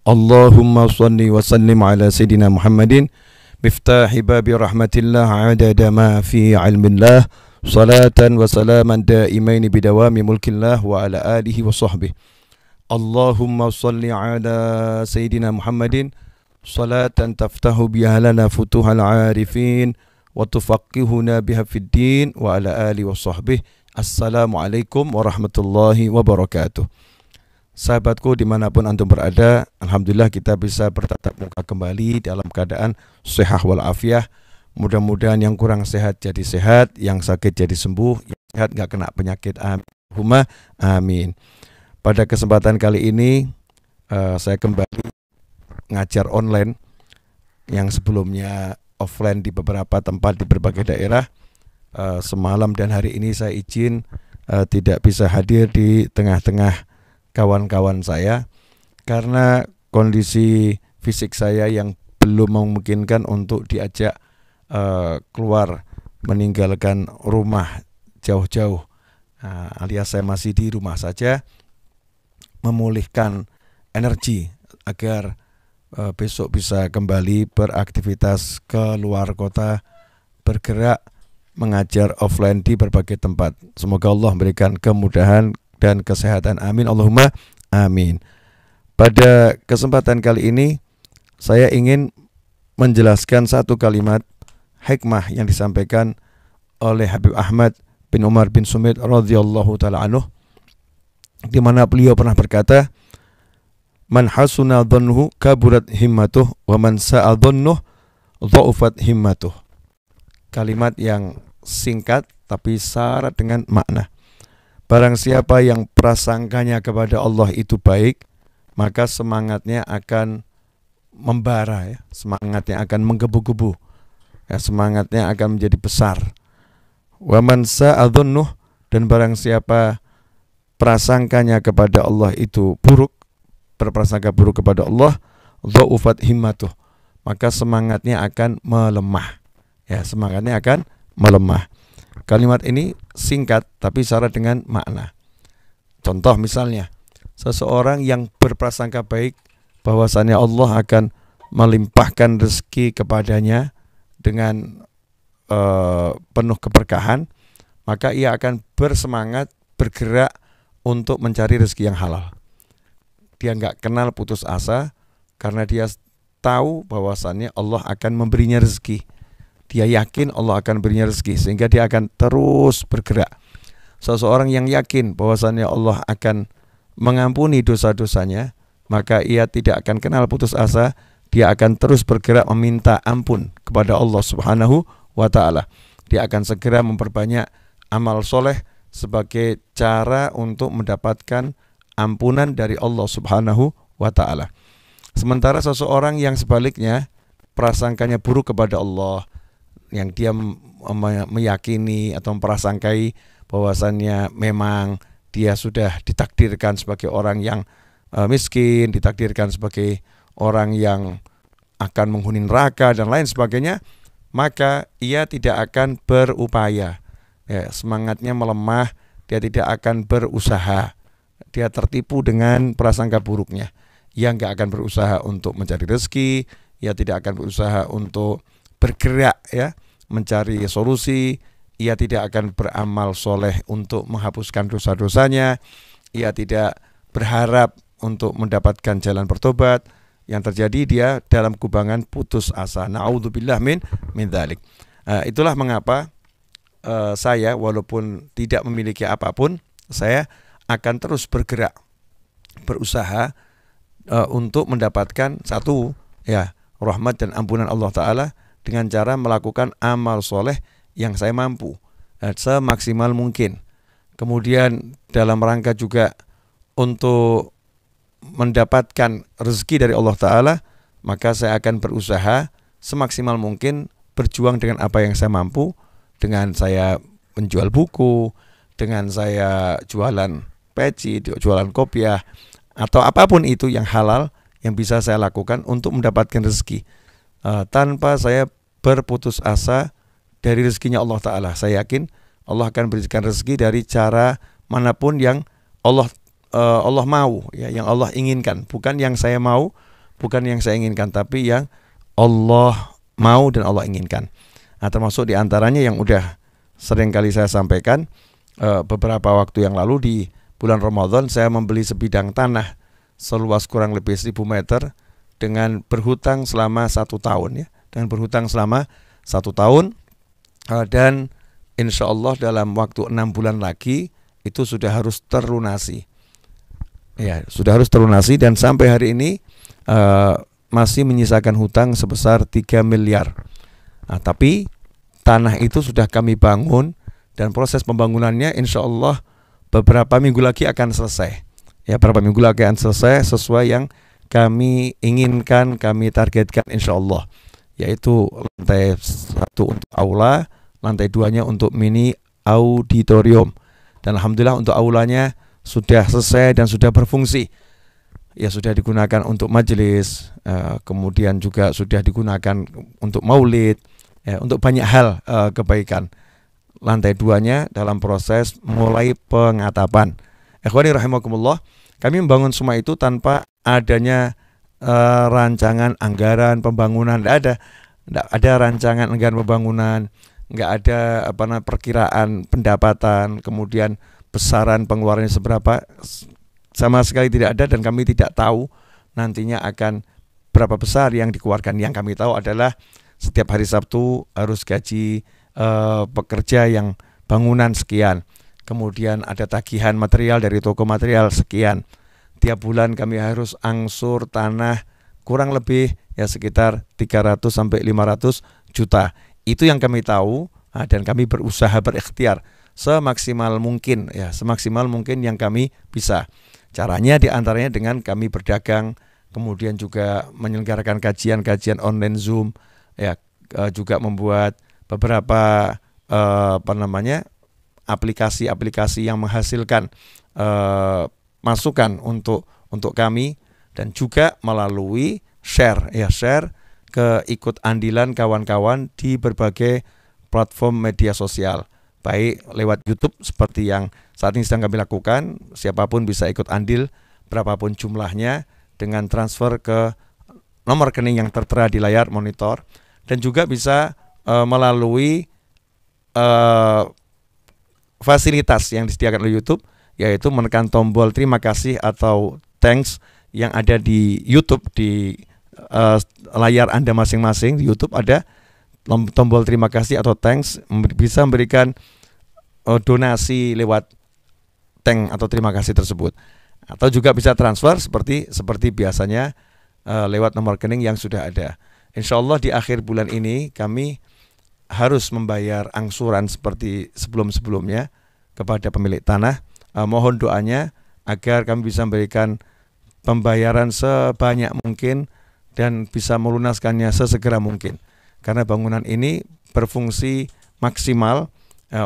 Allahumma salli wa sallim ala Sayyidina Muhammadin miftahi babi rahmatillah adada ma fi ilmillah salatan wa salaman daimaini bidawami mulkillah wa ala alihi wa sahbihi. Allahumma salli ala Sayyidina Muhammadin salatan taftahu biha lana futuhal arifin wa tufaqihuna biha fid din wa ala alihi wa sahbihi. Assalamualaikum warahmatullahi wabarakatuh. Sahabatku dimanapun antum berada, alhamdulillah kita bisa bertatap muka kembali dalam keadaan sehat walafiah. Mudah-mudahan yang kurang sehat jadi sehat, yang sakit jadi sembuh, yang sehat gak kena penyakit. Amin. Pada kesempatan kali ini saya kembali ngajar online yang sebelumnya offline di beberapa tempat di berbagai daerah. Semalam dan hari ini saya izin tidak bisa hadir di tengah-tengah kawan-kawan saya karena kondisi fisik saya yang belum memungkinkan untuk diajak keluar meninggalkan rumah jauh-jauh, alias saya masih di rumah saja memulihkan energi agar besok bisa kembali beraktivitas ke luar kota, bergerak mengajar offline di berbagai tempat. Semoga Allah memberikan kemudahan dan kesehatan. Amin. Allahumma amin. Pada kesempatan kali ini saya ingin menjelaskan satu kalimat hikmah yang disampaikan oleh Habib Ahmad bin Umar bin Sumit radhiyallahu taala anhu, di mana beliau pernah berkata, "Man hasuna dhannuhu kaburat himmatuh wa man sa'a dhannuhu dha'ufat himmatuh." Kalimat yang singkat tapi syarat dengan makna. Barang siapa yang prasangkanya kepada Allah itu baik, maka semangatnya akan membara, ya. Semangatnya akan menggebu-gebu, ya. Semangatnya akan menjadi besar. Wa man sa'adhunnuh, dan barang siapa prasangkanya kepada Allah itu buruk, berprasangka buruk kepada Allah, dha'ufat himmatuh, maka semangatnya akan melemah, ya. Semangatnya akan melemah. Kalimat ini singkat tapi syarat dengan makna. Contoh misalnya, seseorang yang berprasangka baik bahwasannya Allah akan melimpahkan rezeki kepadanya dengan penuh keberkahan, maka ia akan bersemangat bergerak untuk mencari rezeki yang halal. Dia nggak kenal putus asa karena dia tahu bahwasannya Allah akan memberinya rezeki. Dia yakin Allah akan berinya rezeki sehingga dia akan terus bergerak. Seseorang yang yakin bahwasannya Allah akan mengampuni dosa-dosanya, maka ia tidak akan kenal putus asa. Dia akan terus bergerak meminta ampun kepada Allah Subhanahu wa ta'ala. Dia akan segera memperbanyak amal soleh sebagai cara untuk mendapatkan ampunan dari Allah Subhanahu wa ta'ala. Sementara seseorang yang sebaliknya prasangkanya buruk kepada Allah, yang dia meyakini atau memprasangkai bahwasannya memang dia sudah ditakdirkan sebagai orang yang miskin, ditakdirkan sebagai orang yang akan menghuni neraka dan lain sebagainya, maka ia tidak akan berupaya, ya, semangatnya melemah, dia tidak akan berusaha, dia tertipu dengan prasangka buruknya. Ia nggak akan berusaha untuk mencari rezeki, ia tidak akan berusaha untuk bergerak, ya, mencari solusi. Ia tidak akan beramal soleh untuk menghapuskan dosa-dosanya. Ia tidak berharap untuk mendapatkan jalan bertobat. Yang terjadi dia dalam kubangan putus asa. Na'udzubillah min dzalik. Itulah mengapa saya walaupun tidak memiliki apapun, saya akan terus bergerak, berusaha untuk mendapatkan satu, ya, rahmat dan ampunan Allah Ta'ala dengan cara melakukan amal soleh yang saya mampu semaksimal mungkin. Kemudian dalam rangka juga untuk mendapatkan rezeki dari Allah Ta'ala, maka saya akan berusaha semaksimal mungkin berjuang dengan apa yang saya mampu, dengan saya menjual buku, dengan saya jualan peci, jualan kopiah, atau apapun itu yang halal yang bisa saya lakukan untuk mendapatkan rezeki. Tanpa saya berputus asa dari rezekinya Allah Ta'ala. Saya yakin Allah akan berikan rezeki dari cara manapun yang Allah Allah mau, ya, yang Allah inginkan, bukan yang saya mau, bukan yang saya inginkan, tapi yang Allah mau dan Allah inginkan. Nah, termasuk diantaranya yang udah sering kali saya sampaikan beberapa waktu yang lalu di bulan Ramadan, saya membeli sebidang tanah seluas kurang lebih 1.000 meter dengan berhutang selama 1 tahun, ya, dengan berhutang selama 1 tahun, dan insya Allah dalam waktu 6 bulan lagi itu sudah harus terlunasi. Ya, sudah harus terlunasi dan sampai hari ini masih menyisakan hutang sebesar 3 miliar. Nah, tapi tanah itu sudah kami bangun dan proses pembangunannya insya Allah beberapa minggu lagi akan selesai. Ya, beberapa minggu lagi akan selesai sesuai yang kami inginkan, kami targetkan insya Allah. Yaitu lantai 1 untuk aula, lantai 2-nya untuk mini auditorium. Dan alhamdulillah untuk aulanya sudah selesai dan sudah berfungsi. Ya, sudah digunakan untuk majelis, kemudian juga sudah digunakan untuk maulid, ya, untuk banyak hal kebaikan. Lantai 2-nya dalam proses mulai pengatapan. Ikhwani rahimakumullah, kami membangun semua itu tanpa adanya rancangan anggaran pembangunan. Tidak ada rancangan anggaran pembangunan, nggak ada perkiraan pendapatan, kemudian besaran pengeluarannya seberapa, sama sekali tidak ada, dan kami tidak tahu nantinya akan berapa besar yang dikeluarkan. Yang kami tahu adalah setiap hari Sabtu harus gaji pekerja yang bangunan sekian, kemudian ada tagihan material dari toko material sekian. Tiap bulan kami harus angsur tanah kurang lebih ya sekitar 300 sampai 500 juta. Itu yang kami tahu, dan kami berusaha berikhtiar semaksimal mungkin, ya, semaksimal mungkin yang kami bisa. Caranya diantaranya dengan kami berdagang, kemudian juga menyelenggarakan kajian-kajian online Zoom, ya, juga membuat beberapa aplikasi-aplikasi yang menghasilkan masukan untuk kami, dan juga melalui share keikut andilan kawan-kawan di berbagai platform media sosial, baik lewat YouTube seperti yang saat ini sedang kami lakukan. Siapapun bisa ikut andil berapapun jumlahnya dengan transfer ke nomor rekening yang tertera di layar monitor, dan juga bisa melalui fasilitas yang disediakan oleh YouTube, yaitu menekan tombol terima kasih atau thanks yang ada di YouTube, di layar Anda masing-masing. Di YouTube ada tombol terima kasih atau thanks, bisa memberikan donasi lewat thank atau terima kasih tersebut, atau juga bisa transfer seperti biasanya lewat nomor rekening yang sudah ada. Insya Allah di akhir bulan ini kami harus membayar angsuran seperti sebelum-sebelumnya kepada pemilik tanah. Mohon doanya agar kami bisa memberikan pembayaran sebanyak mungkin dan bisa melunaskannya sesegera mungkin, karena bangunan ini berfungsi maksimal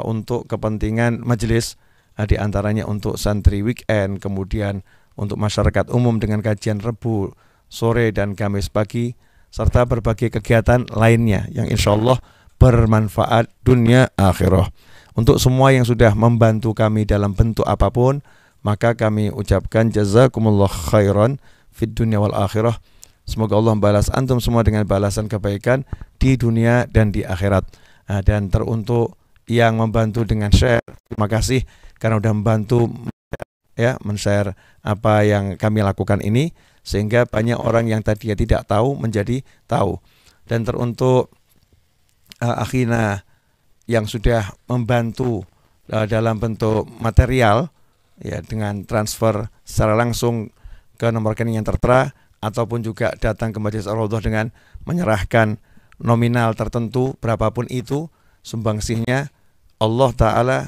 untuk kepentingan majelis, di antaranya untuk santri weekend, kemudian untuk masyarakat umum dengan kajian Rebu sore dan Kamis pagi, serta berbagai kegiatan lainnya yang insya Allah bermanfaat dunia akhirah. Untuk semua yang sudah membantu kami dalam bentuk apapun, maka kami ucapkan jazakumullah khairan fid dunya wal akhirah. Semoga Allah membalas antum semua dengan balasan kebaikan di dunia dan di akhirat. Dan teruntuk yang membantu dengan share, terima kasih karena sudah membantu ya men-share apa yang kami lakukan ini, sehingga banyak orang yang tadinya tidak tahu menjadi tahu. Dan teruntuk akhina yang sudah membantu dalam bentuk material, ya, dengan transfer secara langsung ke nomor rekening yang tertera, ataupun juga datang ke Majelis Ar-Raudhah dengan menyerahkan nominal tertentu berapapun itu sumbangsihnya, Allah Ta'ala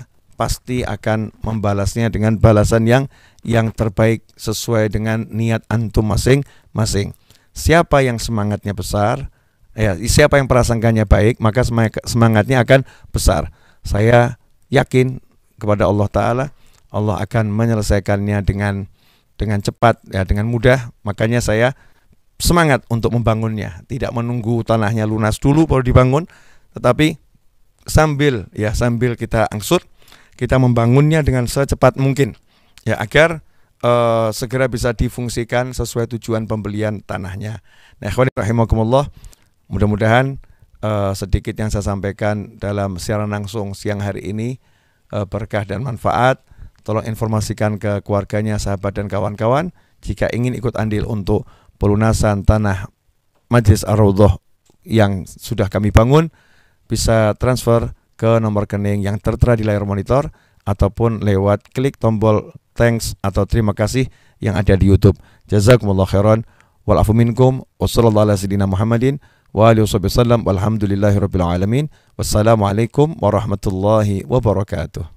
pasti akan membalasnya dengan balasan yang terbaik sesuai dengan niat antum masing-masing. Siapa yang semangatnya besar, ya, siapa yang prasangkanya baik, maka semangatnya akan besar. Saya yakin kepada Allah Ta'ala, Allah akan menyelesaikannya dengan cepat, ya, dengan mudah. Makanya saya semangat untuk membangunnya, tidak menunggu tanahnya lunas dulu baru dibangun, tetapi sambil kita angsur, kita membangunnya dengan secepat mungkin, ya, agar segera bisa difungsikan sesuai tujuan pembelian tanahnya. Nah, ikhwani rahimakumullah, mudah-mudahan sedikit yang saya sampaikan dalam siaran langsung siang hari ini berkah dan manfaat. Tolong informasikan ke keluarganya, sahabat dan kawan-kawan jika ingin ikut andil untuk pelunasan tanah Majlis Ar-Raudhah yang sudah kami bangun, bisa transfer ke nomor rekening yang tertera di layar monitor ataupun lewat klik tombol thanks atau terima kasih yang ada di YouTube. Jazakumullah khairan wal afu minkum wa sallallahu ala sayyidina Muhammadin wa alihi wasallam walhamdulillahirabbil alamin. Wassalamualaikum warahmatullahi wabarakatuh.